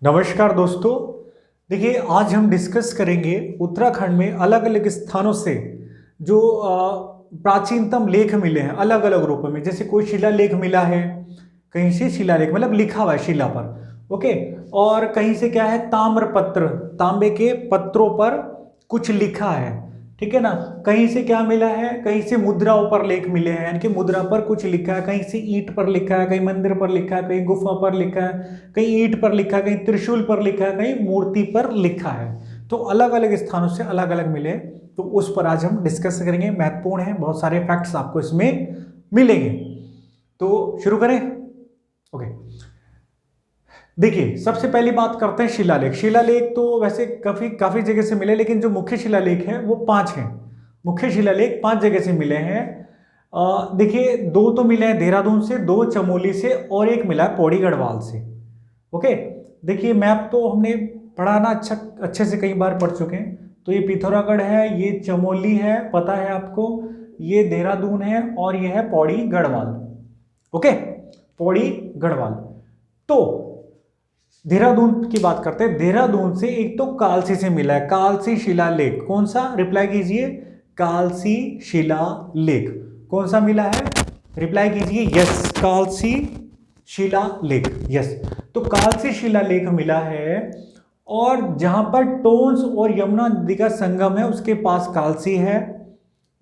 नमस्कार दोस्तों। देखिए, आज हम डिस्कस करेंगे उत्तराखंड में अलग अलग स्थानों से जो प्राचीनतम लेख मिले हैं अलग अलग रूपों में। जैसे कोई शिलालेख मिला है, कहीं से शिलालेख मतलब लिखा हुआ है शिला पर, ओके। और कहीं से क्या है, ताम्रपत्र, तांबे के पत्रों पर कुछ लिखा है, ठीक है ना। कहीं से क्या मिला है, कहीं से मुद्राओं पर लेख मिले हैं, यानी कि मुद्रा पर कुछ लिखा है। कहीं से ईंट पर लिखा है, कहीं मंदिर पर लिखा है, कहीं गुफा पर लिखा है, कहीं ईंट पर लिखा है, कहीं त्रिशूल पर लिखा है, कहीं मूर्ति पर लिखा है। तो अलग अलग स्थानों से अलग अलग मिले, तो उस पर आज हम डिस्कस करेंगे। महत्वपूर्ण है, बहुत सारे फैक्ट्स आपको इसमें मिलेंगे। तो शुरू करें। ओके, देखिए सबसे पहली बात करते हैं शिलालेख। शिलालेख तो वैसे काफी काफी जगह से मिले, लेकिन जो मुख्य शिलालेख है वो 5 हैं। मुख्य शिलालेख 5 जगह से मिले हैं। देखिए, 2 तो मिले हैं देहरादून से, 2 चमोली से और एक मिला है पौड़ी गढ़वाल से। ओके, देखिए मैप तो हमने पढ़ा ना, अच्छे से कई बार पढ़ चुके हैं। तो ये पिथौरागढ़ है, ये चमोली है, पता है आपको, ये देहरादून है और ये है पौड़ी गढ़वाल। ओके, पौड़ी गढ़वाल। तो देहरादून की बात करते हैं। देहरादून से एक तो कालसी से मिला है, कालसी शिलालेख। कौन सा, रिप्लाई कीजिए, कालसी शिलालेख कौन सा मिला है, रिप्लाई कीजिए यस, कालसी शिलालेख, यस। तो कालसी शिलालेख मिला है, और जहां पर टोंस और यमुना नदी का संगम है उसके पास कालसी है,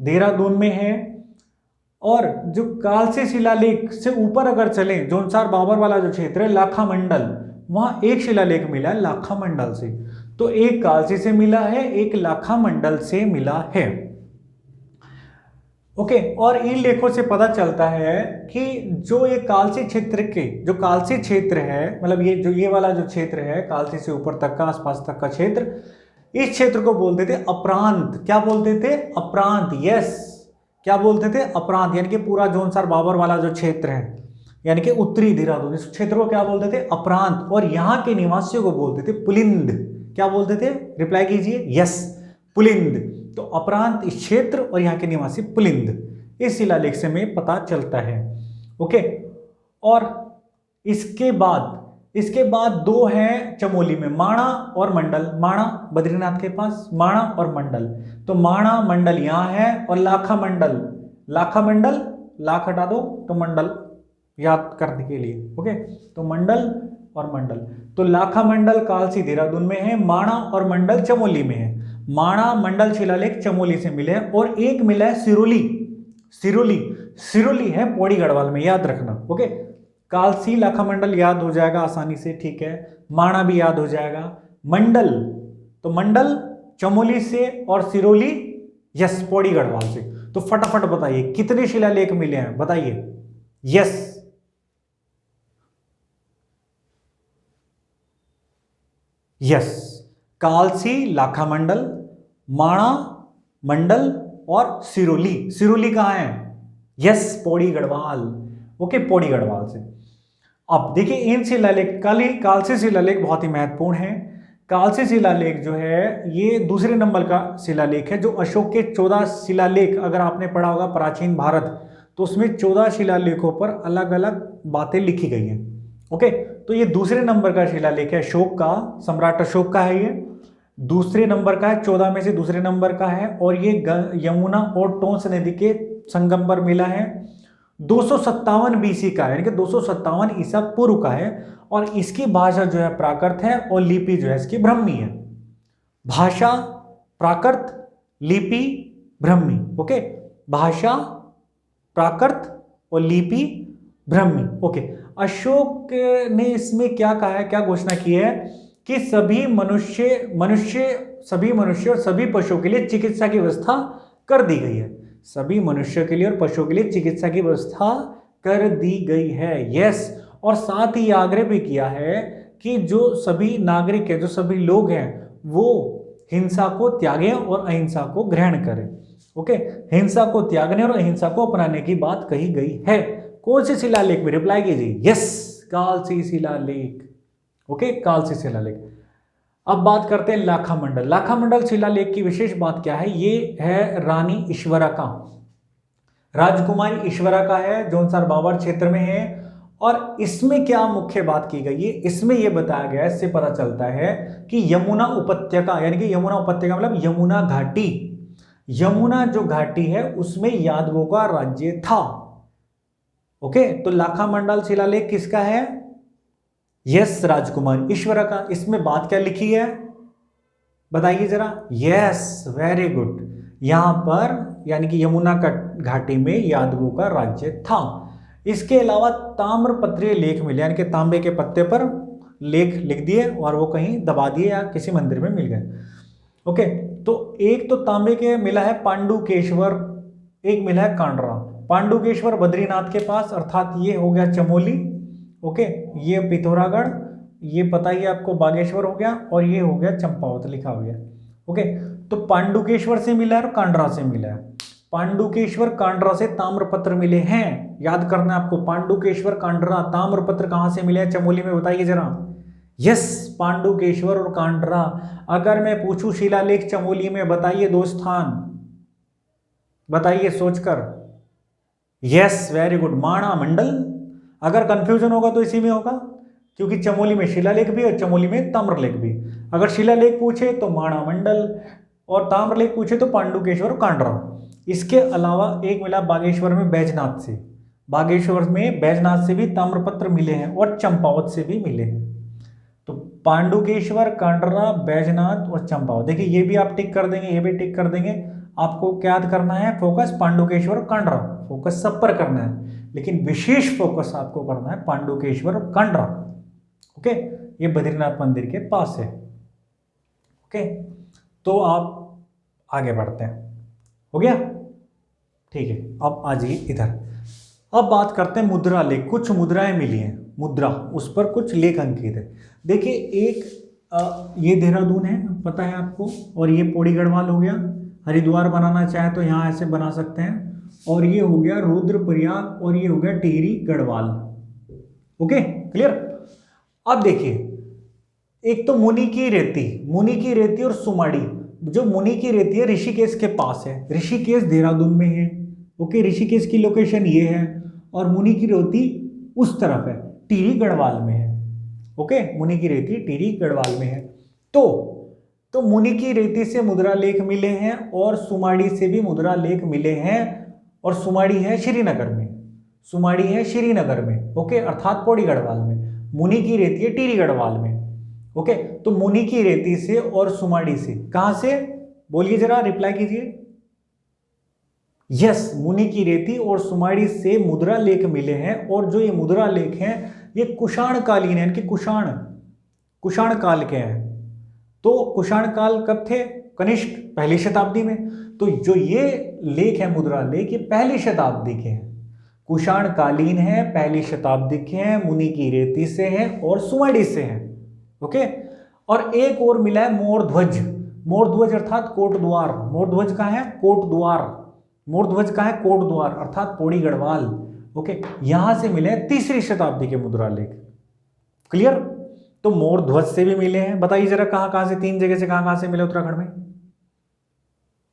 देहरादून में है। और जो कालसी शिलालेख से ऊपर अगर चले, जोनसार बाबर वाला जो क्षेत्र है, लाखा मंडल, वहां एक शिलालेख मिला है लाखा मंडल से। तो एक कालसी से मिला है, एक लाखा मंडल से मिला है। ओके, और इन लेखों से पता चलता है कि जो ये कालसी क्षेत्र के, जो कालसी क्षेत्र है, मतलब ये जो ये वाला जो क्षेत्र है कालसी से ऊपर तक का, आसपास तक का क्षेत्र, इस क्षेत्र को बोलते थे अपरांत। क्या बोलते थे, अपरांत, यस। क्या बोलते थे, अपरांत, यानी कि पूरा जोनसार बाबर वाला जो क्षेत्र है, यानी कि उत्तरी देहरादून, इस क्षेत्र को क्या बोलते थे, अपरांत। और यहां के निवासियों को बोलते थे पुलिंद। क्या बोलते थे, रिप्लाई कीजिए यस, पुलिंद। तो अपरांत इस क्षेत्र और यहाँ के निवासी पुलिंद, इस शिलालेख से हमें पता चलता है। ओके, और इसके बाद 2 हैं चमोली में, माणा और मंडल। माणा बद्रीनाथ के पास, माणा और मंडल। तो माणा मंडल यहां है, और लाखा मंडल, लाखा मंडल, लाख हटा दो तो मंडल याद करने के लिए। ओके, तो मंडल और मंडल, तो लाखा मंडल कालसी देहरादून में है, माणा और मंडल चमोली में है। माणा मंडल शिलालेख चमोली से मिले हैं, और एक मिला है सिरोली। सिरोली, सिरोली है पौड़ी गढ़वाल में, याद रखना। ओके, कालसी लाखा मंडल याद हो जाएगा आसानी से, ठीक है। माणा भी याद हो जाएगा। मंडल, तो मंडल चमोली से, और सिरोली यस पौड़ी गढ़वाल से। तो फटाफट बताइए कितने शिलालेख मिले हैं, बताइए यस। यस, कालसी, लाखा मंडल, माणा मंडल और सिरोली। सिरोली कहां है, यस पौड़ी गढ़वाल। ओके, पौड़ी गढ़वाल से। अब देखिए इन शिलालेख, कालसी शिलालेख बहुत ही महत्वपूर्ण है। कालसी शिलालेख जो है ये दूसरे नंबर का शिलालेख है। जो अशोक के 14 शिलालेख, अगर आपने पढ़ा होगा प्राचीन भारत, तो उसमें 14 शिलालेखों पर अलग अलग बातें लिखी गई हैं। ओके, तो ये दूसरे नंबर का शिलालेख है अशोक का, सम्राट अशोक का है। ये दूसरे नंबर का है, 14 में से दूसरे नंबर का है, और ये यमुना और टोंस नदी के संगम पर मिला है। 257 बीसी का है, यानी कि 257 ईसा पूर्व का है। और इसकी भाषा जो है प्राकृत है, और लिपि जो है इसकी ब्राह्मी है। भाषा प्राकृत, लिपि ब्राह्मी। ओके, भाषा प्राकृत और लिपि ब्राह्मी। ओके, अशोक ने इसमें क्या कहा है, क्या घोषणा की है कि सभी मनुष्य और सभी पशुओं के लिए चिकित्सा की व्यवस्था कर दी गई है। सभी मनुष्यों के लिए और पशुओं के लिए चिकित्सा की व्यवस्था कर दी गई है, यस। और साथ ही आग्रह भी किया है कि जो सभी नागरिक है, जो सभी लोग हैं, वो हिंसा को त्यागें और अहिंसा को ग्रहण करें। ओके, हिंसा को त्यागने और अहिंसा को अपनाने की बात कही गई है। कौन से शिलालेख में, रिप्लाई कीजिए यस, कालसी शिलालेख। ओके, कालसी शिलालेख। अब बात करते हैं लाखा मंडल। लाखा मंडल शिलालेख की विशेष बात क्या है, ये है रानी ईश्वरा का, राजकुमारी ईश्वरा का है, जोनसार बाबर क्षेत्र में है। और इसमें क्या मुख्य बात की गई है, इसमें यह बताया गया है, इससे पता चलता है कि यमुना उपत्यका, यानी कि यमुना उपत्यका मतलब यमुना घाटी, यमुना जो घाटी है उसमें यादवों का राज्य था। ओके, तो लाखा मंडल शिलालेख किसका है? यस, राजकुमार ईश्वर का। इसमें बात क्या लिखी है बताइए जरा। Yes, very good. यहां पर यानी कि यमुना घाटी में यादवों का राज्य था। इसके अलावा ताम्रपत्रीय लेख मिले, यानी कि तांबे के पत्ते पर लेख लिख दिए और वो कहीं दबा दिए या किसी मंदिर में मिल गए। ओके, तो एक तो तांबे के मिला है पांडुकेश्वर, एक मिला है कांडरा। पांडुकेश्वर बद्रीनाथ के पास, अर्थात ये हो गया चमोली। ओके, ये पिथौरागढ़, ये पता ही आपको बागेश्वर हो गया, और ये हो गया चंपावत लिखा हो गया। ओके, तो पांडुकेश्वर से मिला है और कांडरा से मिला है। पांडुकेश्वर कांडरा से ताम्रपत्र मिले हैं, याद करना है आपको। पांडुकेश्वर कांडरा ताम्रपत्र कहां से मिले हैं चमोली में, बताइए जरा। यस, पांडुकेश्वर और कांडरा। अगर मैं पूछूं शिलालेख चमोली में, बताइए दो स्थान, बताइए सोचकर। यस, वेरी गुड, माणा मंडल। अगर कंफ्यूजन होगा तो इसी में होगा, क्योंकि चमोली में शिलालेख भी और चमोली में ताम्रलेख भी। अगर शिलालेख पूछे तो माणा मंडल, और ताम्रलेख पूछे तो पांडुकेश्वर और कांडरा। इसके अलावा एक मिला बागेश्वर में बैजनाथ से, बागेश्वर में बैजनाथ से भी ताम्रपत्र मिले हैं और चंपावत से भी मिले हैं। तो पांडुकेश्वर, कांडरा, बैजनाथ और चंपावत, देखिए ये भी आप टिक कर देंगे, ये भी टिक कर देंगे। आपको क्या याद करना है? फोकस पांडुकेश्वर और कांडरा, फोकस सब पर करना है, लेकिन विशेष फोकस आपको करना है पांडुकेश्वर और कांडरा। ओके, ये बद्रीनाथ मंदिर के पास है। ओके, तो आप आगे बढ़ते हैं, हो गया? ठीक है, अब आ जाइए इधर। अब बात करते हैं मुद्रा लेख। कुछ मुद्राएं मिली हैं, मुद्रा, उस पर कुछ लेख अंकित है। देखिए, एक ये देहरादून है, पता है आपको, और ये पौड़ी गढ़वाल हो गया। हरिद्वार बनाना चाहे तो यहाँ ऐसे बना सकते हैं, और ये हो गया रुद्रप्रयाग, और ये हो गया टिहरी गढ़वाल। Okay, clear? अब देखिए, एक तो मुनि की रेती, मुनि की रेती और सुमाड़ी। जो मुनि की रेती है ऋषिकेश के पास है, ऋषिकेश देहरादून में है। ओके, ऋषिकेश की लोकेशन ये है, और मुनि की रेती उस तरफ है, टिहरी गढ़वाल में है। ओके, मुनि की रेती टिहरी गढ़वाल में है। तो मुनि की रेती से मुद्रा लेख मिले हैं, और सुमाड़ी से भी मुद्रा लेख मिले हैं, और सुमाड़ी है श्रीनगर में, सुमाड़ी है श्रीनगर में। ओके, अर्थात पौड़ी गढ़वाल में। मुनि की रेती है टिहरी गढ़वाल में। ओके, तो मुनि की रेती से और सुमाड़ी से, कहां से बोलिए जरा, रिप्लाई कीजिए। यस, मुनि की रेती और सुमाड़ी से मुद्रा लेख मिले हैं, और जो ये मुद्रा लेख हैं ये कुषाण कालीन है, यानी कि कुषाण काल के हैं। तो कुषाण काल कब थे? कनिष्क, पहली शताब्दी में। तो जो ये लेख है, मुद्रा लेख, ये पहली शताब्दी के हैं, कुषाण कालीन है, पहली शताब्दी के हैं, मुनि की रेती से हैं और सुमाड़ी से हैं। ओके, और एक और मिला है मोरध्वज। मोरध्वज अर्थात कोटद्वार। मोरध्वज कहाँ है? कोटद्वार। मोरध्वज कहाँ है? कोटद्वार, अर्थात पौड़ी गढ़वाल। ओके, यहां से मिले तीसरी शताब्दी के मुद्रा लेख। क्लियर? तो मोरध्वज से भी मिले हैं, बताइए जरा कहां कहां से, तीन जगह से कहां से मिले उत्तराखंड में।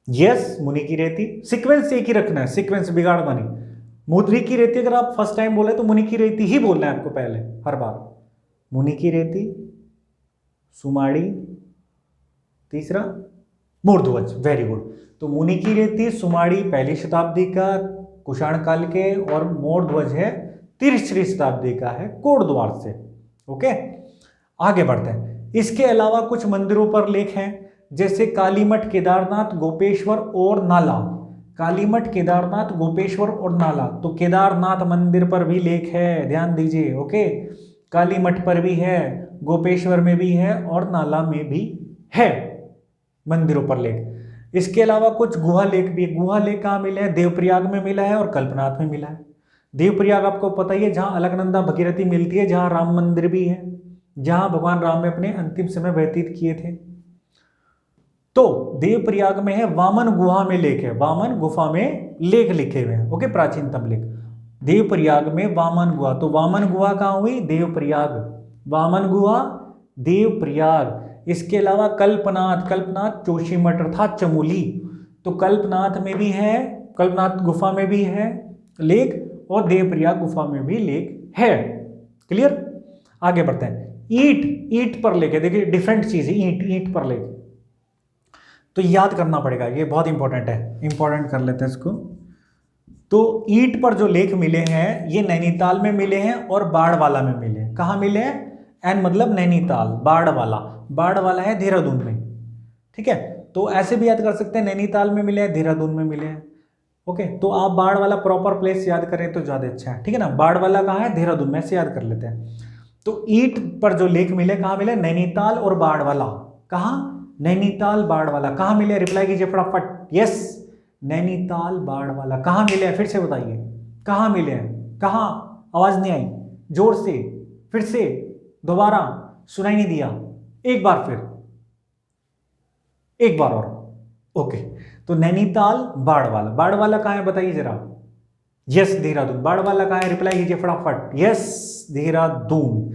यस, मुनि की रेती। सीक्वेंस एक ही रखना है, सीक्वेंस बिगाड़ना नहीं। मुद्री की रेती अगर आप फर्स्ट टाइम बोले तो मुनि की रेती ही बोलना है आपको पहले, हर बार। मुनि की रेती, सुमाड़ी, तीसरा मोरध्वज। Very good. तो मुनि की रेती, सुमाड़ी पहली शताब्दी का कुषाण काल के, और मोरध्वज है तीसरी शताब्दी का है, कोटद्वार से। ओके, आगे बढ़ते हैं। इसके अलावा कुछ मंदिरों पर लेख हैं, जैसे कालीमठ, केदारनाथ, गोपेश्वर और नाला। कालीमठ, केदारनाथ, गोपेश्वर और नाला। तो केदारनाथ मंदिर पर भी लेख है, ध्यान दीजिए। ओके, कालीमठ पर भी है, गोपेश्वर में भी है, और नाला में भी है मंदिरों पर लेख। इसके अलावा कुछ गुहा लेख भी। गुहा लेख कहाँ मिले हैं? देवप्रयाग में मिला है और कल्पनाथ में मिला है। देवप्रयाग आपको पता ही है, जहां अलकनंदा भगीरथी मिलती है, जहां राम मंदिर भी है, जहां भगवान राम ने अपने अंतिम समय व्यतीत किए थे। तो देवप्रयाग में है, वामन गुहा में लेख है, वामन गुफा में लेख लिखे हुए हैं। ओके, प्राचीनतम लेख देवप्रयाग में वामन गुहा। तो वामन गुहा कहां हुई? देवप्रयाग। वामन गुहा देवप्रयाग। इसके अलावा कल्पनाथ, कल्पनाथ जोशीमठ अर्थात चमोली। तो कल्पनाथ में भी है, कल्पनाथ गुफा में भी है लेख, और देवप्रयाग गुफा में भी लेख है। क्लियर? आगे बढ़ते हैं। ईट, ईट पर लेके, देखिए डिफरेंट चीज है, ईट, ईट पर लेके, तो याद करना पड़ेगा, ये बहुत इंपॉर्टेंट है, इंपॉर्टेंट कर लेते हैं इसको। तो ईट पर जो लेख मिले हैं ये नैनीताल में मिले हैं और बाड़वाला में मिले हैं। कहाँ मिले हैं? एन मतलब नैनीताल, बाड़वाला, बाड़वाला है देहरादून में, ठीक है। तो ऐसे भी याद कर सकते हैं, नैनीताल में मिले हैं, देहरादून में मिले हैं। ओके, तो आप बाड़वाला प्रॉपर प्लेस याद करें तो ज्यादा अच्छा है, ठीक है ना। बाड़वाला कहाँ है? देहरादून में, ऐसे याद कर लेते हैं। तो ईट पर जो लेख मिले कहाँ मिले? नैनीताल और बाड़वाला। कहाँ? नैनीताल बाड़वाला। कहाँ मिले? रिप्लाई कीजिए फटाफट। यस, नैनीताल बाड़वाला। कहाँ मिले हैं? फिर से बताइए, कहाँ मिले हैं? कहाँ? आवाज नहीं आई, जोर से, फिर से, दोबारा, सुनाई नहीं दिया, एक बार फिर, एक बार और। ओके, तो नैनीताल बाड़वाला, बाड़वाला कहाँ है बताइए जरा। यस, देहरादून। बाड़वाला कहाँ है? रिप्लाई कीजिए फटाफट। यस, देहरादून।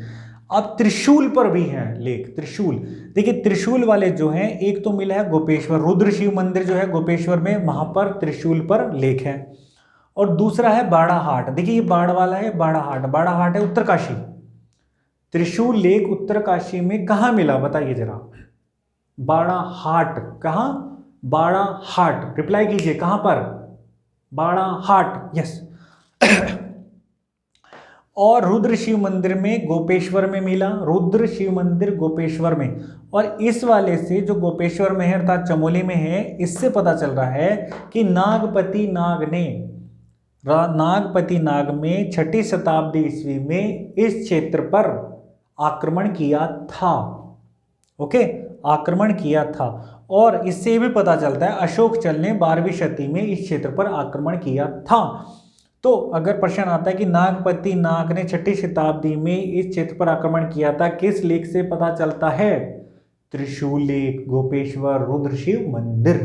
अब त्रिशूल पर भी है लेख, त्रिशूल। देखिए त्रिशूल वाले जो हैं, एक तो मिला है गोपेश्वर, रुद्र शिव मंदिर जो है गोपेश्वर में, वहां पर त्रिशूल पर लेख है। और दूसरा है बाड़ाहाट। देखिए ये बाड़ वाला है, बाड़ाहाट, बाड़ाहाट है उत्तरकाशी। त्रिशूल लेक उत्तरकाशी में कहाँ मिला बताइए जरा। बाड़ाहाट। कहाँ? बाड़ाहाट। रिप्लाई कीजिए, कहां पर? बाड़ाहाट। यस। और रुद्र शिव मंदिर में गोपेश्वर में मिला, रुद्र शिव मंदिर गोपेश्वर में। और इस वाले से जो गोपेश्वर में है अर्थात चमोली में है, इससे पता चल रहा है कि नागपति नाग ने, नागपति नाग में 6ठी शताब्दी ईस्वी में इस क्षेत्र पर आक्रमण किया था। ओके, आक्रमण किया था। और इससे भी पता चलता है अशोक चल ने 12वीं शती में इस क्षेत्र पर आक्रमण किया था। तो अगर प्रश्न आता है कि नागपति नाग ने 6ठी शताब्दी में इस क्षेत्र पर आक्रमण किया था, किस लेख से पता चलता है? त्रिशूल लेख, गोपेश्वर, रुद्र शिव मंदिर।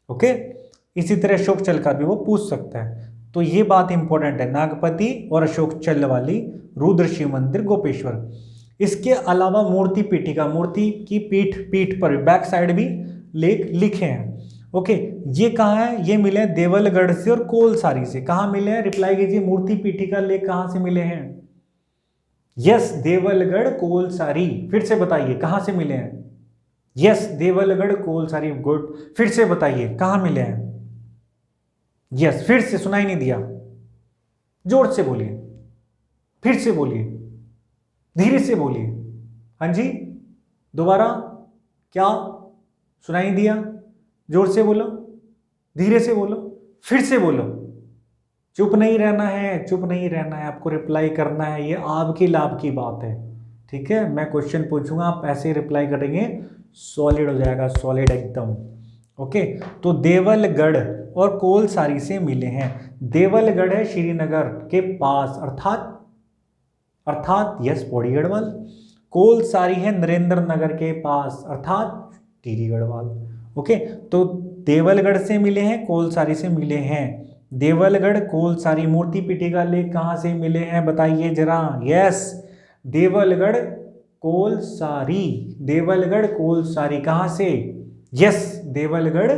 ओके, इसी तरह अशोक चल का भी वो पूछ सकता है। तो ये बात इंपॉर्टेंट है, नागपति और अशोक चल वाली, रुद्र शिव मंदिर, गोपेश्वर। इसके अलावा मूर्ति पीठिका, मूर्ति की पीठ, पीठ पर बैक साइड भी लेख लिखे हैं। ओके, ये कहाँ है? ये मिले हैं देवलगढ़ से और कोलसारी से। कहाँ मिले हैं? रिप्लाई कीजिए, मूर्ति पीठिका लेख कहाँ से मिले हैं? यस, देवलगढ़ कोलसारी। फिर से बताइए कहाँ से मिले हैं? यस, देवलगढ़ कोलसारी। गुड, फिर से बताइए कहाँ मिले हैं? यस, फिर से, सुनाई नहीं दिया, जोर से बोलिए, फिर से बोलिए, धीरे से बोलिए। हाँ जी, दोबारा, क्या सुनाई दिया? जोर से बोलो, धीरे से बोलो, फिर से बोलो। चुप नहीं रहना है, चुप नहीं रहना है, आपको रिप्लाई करना है, ये आपकी लाभ की बात है, ठीक है। मैं क्वेश्चन पूछूंगा, आप ऐसे रिप्लाई करेंगे, सॉलिड हो जाएगा, सॉलिड एकदम। ओके, तो देवलगढ़ और कोलसारी से मिले हैं। देवलगढ़ है श्रीनगर के पास, अर्थात यस पौड़ी गढ़वाल। कोलसारी है नरेंद्र नगर के पास, अर्थात टिहरी गढ़वाल। ओके, तो देवलगढ़ से मिले हैं, कोलसारी से मिले हैं। देवलगढ़ कोलसारी। मूर्ति पीठिका लेख कहाँ से मिले हैं बताइए जरा। यस, देवलगढ़ कोलसारी, देवलगढ़ कोलसारी। कहाँ से? यस, देवलगढ़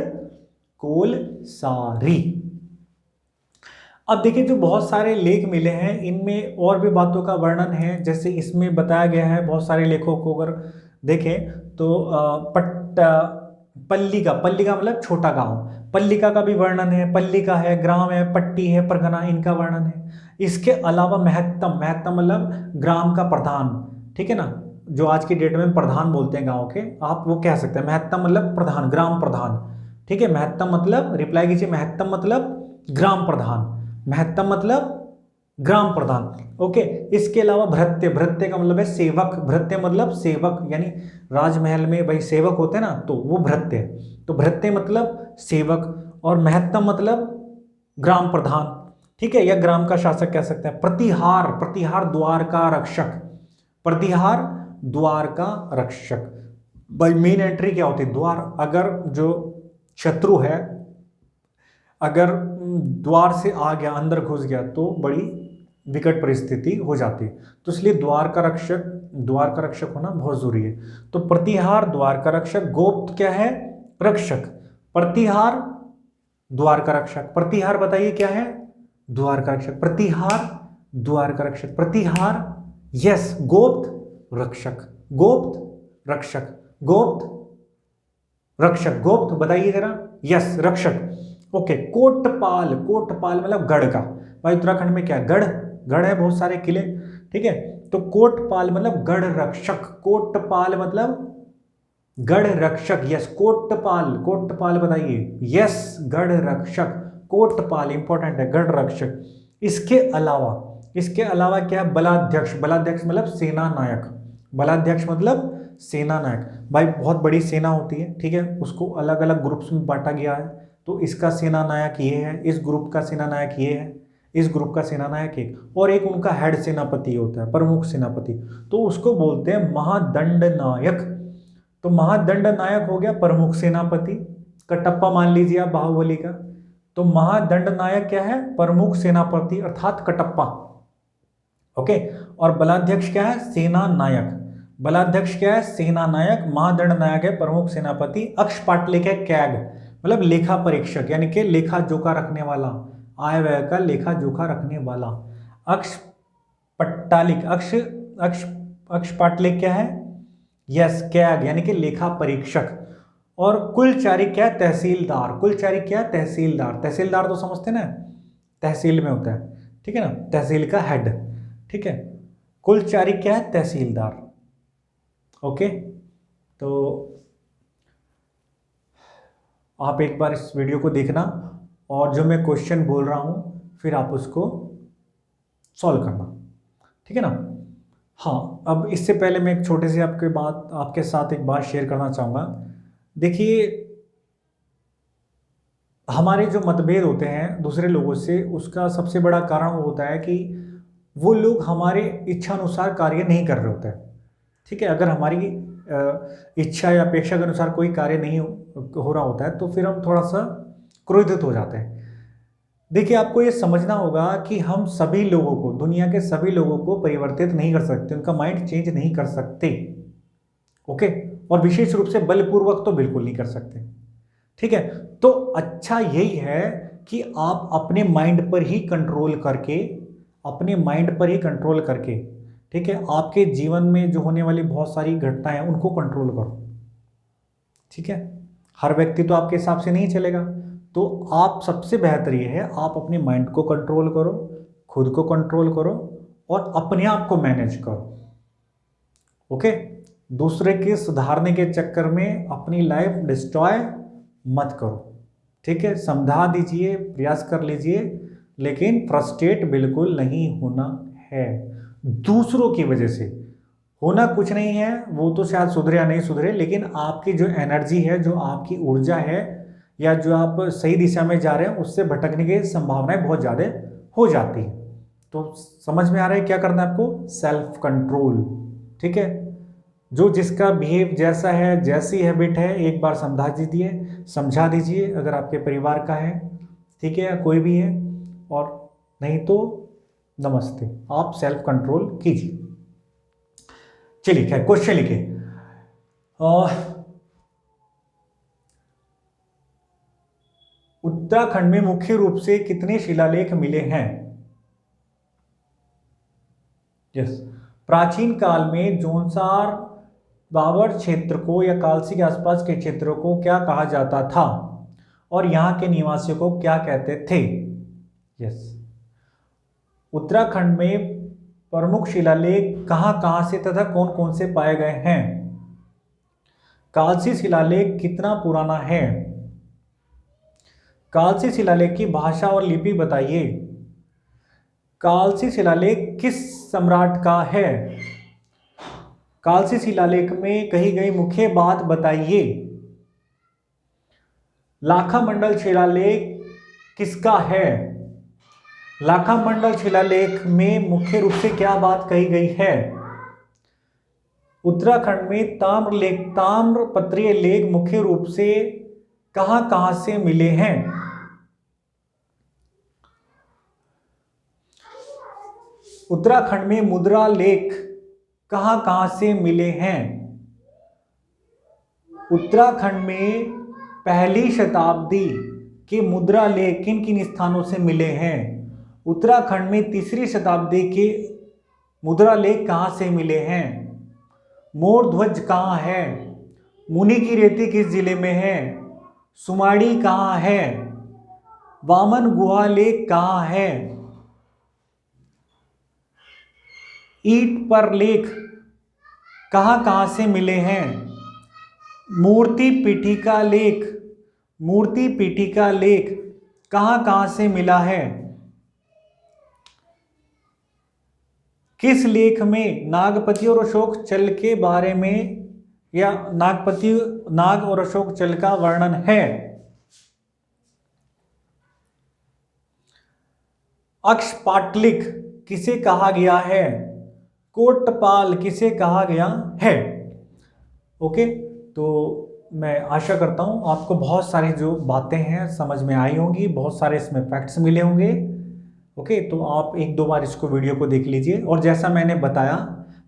कोलसारी। अब देखिए जो बहुत सारे लेख मिले हैं, इनमें और भी बातों का वर्णन है। जैसे इसमें बताया गया है, बहुत सारे लेखों को अगर देखें तो पल्लिका, पल्लिका मतलब छोटा गांव, पल्लिका का भी वर्णन है। पल्लिका है, ग्राम है, पट्टी है, परगना, इनका वर्णन है। इसके अलावा महत्तम, महत्तम मतलब ग्राम का प्रधान, ठीक है ना, जो आज की डेट में प्रधान बोलते हैं गांव के, आप वो कह सकते हैं। महत्तम मतलब प्रधान, ग्राम प्रधान, ठीक है। महत्तम मतलब, रिप्लाई कीजिए, महत्तम मतलब ग्राम प्रधान, महत्तम मतलब ग्राम प्रधान। ओके, इसके अलावा भृत्य, भृत्य का मतलब है सेवक, भृत्य मतलब सेवक, यानी राजमहल में भाई सेवक होते हैं ना, तो वो भृत्य। तो भृत्य मतलब सेवक, और महत्तम मतलब ग्राम प्रधान, ठीक है, या ग्राम का शासक कह सकते हैं। प्रतिहार, प्रतिहार द्वार का रक्षक, प्रतिहार द्वार का रक्षक। भाई मेन एंट्री क्या होती है? द्वार। अगर जो शत्रु है अगर द्वार से आ गया, अंदर घुस गया, तो बड़ी विकट परिस्थिति हो जाती है। तो इसलिए द्वार का रक्षक, द्वार का रक्षक होना बहुत जरूरी है। तो प्रतिहार द्वार का रक्षक, गोप्त क्या है? रक्षक। प्रतिहार द्वार का रक्षक, प्रतिहार बताइए क्या है? द्वार का रक्षक। प्रतिहार द्वार का रक्षक। प्रतिहार, यस, गोप्त रक्षक, गोप्त रक्षक, गोप्त रक्षक, गोप्त बताइए जरा, यस रक्षक। ओके, कोटपाल, कोटपाल मतलब गढ़ का। भाई उत्तराखंड में क्या गढ़, गढ़ है, बहुत सारे किले, ठीक है। तो कोटपाल मतलब गढ़ रक्षक, कोटपाल मतलब गढ़ रक्षक, यस कोटपाल, कोटपाल बताइए, यस गढ़ रक्षक, कोटपाल इंपॉर्टेंट है, गढ़ रक्षक। इसके अलावा क्या है, बलाध्यक्ष, बलाध्यक्ष मतलब सेना नायक, बलाध्यक्ष मतलब सेना नायक। भाई बहुत बड़ी सेना होती है, ठीक है, उसको अलग अलग ग्रुप्स में बांटा गया है। तो इसका सेना नायक ये है, इस ग्रुप का सेना नायक ये है, इस ग्रुप का सेना नायक एक, और एक उनका हेड सेनापति होता है, प्रमुख सेनापति, तो उसको बोलते हैं महादंड नायक। तो महादंड नायक हो गया प्रमुख सेनापति, कटप्पा मान लीजिए आप बाहुबली का। तो महादंड नायक क्या है, प्रमुख सेनापति अर्थात कटप्पा, ओके। और बलाध्यक्ष क्या है, सेना नायक, बलाध्यक्ष क्या है, सेना नायक। महादंड नायक है प्रमुख सेनापति। अक्षपाटलिक है कैग मतलब लेखा परीक्षक, यानी कि लेखा जोखा रखने वाला, आय व्यय का लेखा जोखा रखने वाला। अक्षपट्टालिक, अक्षपाटलिक क्या है, यस कैग यानी कि लेखा परीक्षक। और कुलचारी क्या है, तहसीलदार, कुलचारी क्या है, तहसीलदार, तहसीलदार तो समझते ना, तहसील में होता है, ठीक है ना, तहसील का हेड, ठीक है। कुलचारी क्या है, तहसीलदार, ओके। तो आप एक बार इस वीडियो को देखना और जो मैं क्वेश्चन बोल रहा हूं फिर आप उसको सॉल्व करना, ठीक है ना। हाँ, अब इससे पहले मैं एक छोटे से आपके साथ एक बात शेयर करना चाहूँगा। देखिए, हमारे जो मतभेद होते हैं दूसरे लोगों से, उसका सबसे बड़ा कारण वो होता है कि वो लोग हमारे इच्छा अनुसार कार्य नहीं कर रहे होते हैं, ठीक है। अगर हमारी इच्छा या अपेक्षा के अनुसार कोई कार्य नहीं हो रहा होता है तो फिर हम थोड़ा सा क्रोधित हो जाते हैं। देखिए, आपको ये समझना होगा कि हम सभी लोगों को, दुनिया के सभी लोगों को परिवर्तित नहीं कर सकते, उनका माइंड चेंज नहीं कर सकते, ओके। और विशेष रूप से बलपूर्वक तो बिल्कुल नहीं कर सकते, ठीक है। तो अच्छा यही है कि आप अपने माइंड पर ही कंट्रोल करके, अपने माइंड पर ही कंट्रोल करके, ठीक है, आपके जीवन में जो होने वाली बहुत सारी घटनाएं हैं उनको कंट्रोल करो, ठीक है। हर व्यक्ति तो आपके हिसाब से नहीं चलेगा, तो आप सबसे बेहतर ये है आप अपने माइंड को कंट्रोल करो, खुद को कंट्रोल करो और अपने आप को मैनेज करो, ओके। दूसरे के सुधारने के चक्कर में अपनी लाइफ डिस्ट्रॉय मत करो, ठीक है। समझा दीजिए, प्रयास कर लीजिए, लेकिन फ्रस्ट्रेट बिल्कुल नहीं होना है। दूसरों की वजह से होना कुछ नहीं है, वो तो शायद सुधरे या नहीं सुधरे, लेकिन आपकी जो एनर्जी है, जो आपकी ऊर्जा है, या जो आप सही दिशा में जा रहे हैं उससे भटकने की संभावनाएं बहुत ज़्यादा हो जाती है। तो समझ में आ रहा है क्या करना है आपको, सेल्फ कंट्रोल, ठीक है। जो जिसका बिहेव जैसा है, जैसी हैबिट है, एक बार समझा दीजिए अगर आपके परिवार का है, ठीक है, या कोई भी है, और नहीं तो नमस्ते, आप सेल्फ कंट्रोल कीजिए। चलिए खैर, क्वेश्चन लिखिए। उत्तराखंड में मुख्य रूप से कितने शिलालेख मिले हैं? यस, प्राचीन काल में जोनसार बाबर क्षेत्र को या कालसी के आसपास के क्षेत्रों को क्या कहा जाता था और यहां के निवासियों को क्या कहते थे? यस, उत्तराखंड में प्रमुख शिलालेख कहां से तथा कौन कौन से पाए गए हैं? कालसी शिलालेख कितना पुराना है? कालसी शिलालेख की भाषा और लिपि बताइए। कालसी शिलालेख किस सम्राट का है? कालसी शिलालेख में कही गई मुख्य बात बताइए। लाखामंडल शिलालेख किसका है? लाखामंडल शिलालेख में मुख्य रूप से क्या बात कही गई है? उत्तराखंड में ताम्रपत्रीय लेख मुख्य रूप से कहां से मिले हैं? उत्तराखंड में मुद्रा लेख कहां से मिले हैं? उत्तराखंड में पहली शताब्दी के मुद्रा लेख किन किन स्थानों से मिले हैं? उत्तराखंड में 3री शताब्दी के मुद्रा लेख कहाँ से मिले हैं? मोर ध्वज कहाँ है? मुनि की रेती किस जिले में है? सुमाड़ी कहाँ है? वामन गुहा लेख कहाँ है? ईट पर लेख कहाँ कहाँ से मिले हैं? मूर्ति पीठिका लेख, मूर्ति पीठिका लेख कहाँ कहाँ से मिला है? किस लेख में नागपति और अशोक चल के बारे में या नाग और अशोक चल का वर्णन है? अक्षपाटलिक किसे कहा गया है? कोटपाल किसे कहा गया है? ओके, तो मैं आशा करता हूं आपको बहुत सारी जो बातें हैं समझ में आई होंगी, बहुत सारे इसमें फैक्ट्स मिले होंगे। ओके, तो आप 1-2 बार इसको वीडियो को देख लीजिए। और जैसा मैंने बताया,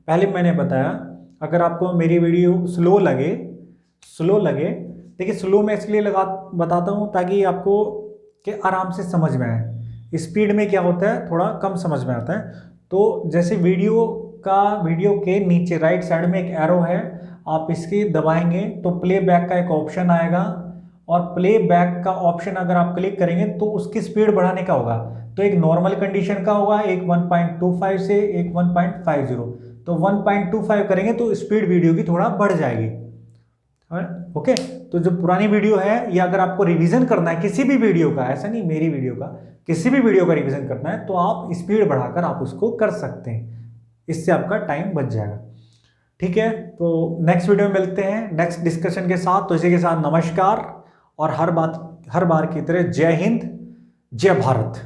पहले मैंने बताया, अगर आपको मेरी वीडियो स्लो लगे, देखिए स्लो मैं इसलिए बताता हूँ ताकि आपको के आराम से समझ में आए। स्पीड में क्या होता है, थोड़ा कम समझ में आता है। तो जैसे वीडियो के नीचे राइट साइड में एक एरो है, आप इसके दबाएंगे तो प्लेबैक का एक ऑप्शन आएगा, और प्लेबैक का ऑप्शन अगर आप क्लिक करेंगे तो उसकी स्पीड बढ़ाने का होगा। तो एक नॉर्मल कंडीशन का होगा, एक 1.25 से एक 1.50। तो 1.25 करेंगे तो स्पीड वीडियो की थोड़ा बढ़ जाएगी। ओके, तो जो पुरानी वीडियो है, या अगर आपको रिवीजन करना है किसी भी वीडियो का, ऐसा नहीं मेरी वीडियो का, किसी भी वीडियो का रिवीजन करना है तो आप स्पीड बढ़ाकर आप उसको कर सकते हैं, इससे आपका टाइम बच जाएगा। ठीक है, तो नेक्स्ट वीडियो में मिलते हैं नेक्स्ट डिस्कशन के साथ। तो इसी के साथ नमस्कार, और हर बार की तरह जय हिंद, जय भारत।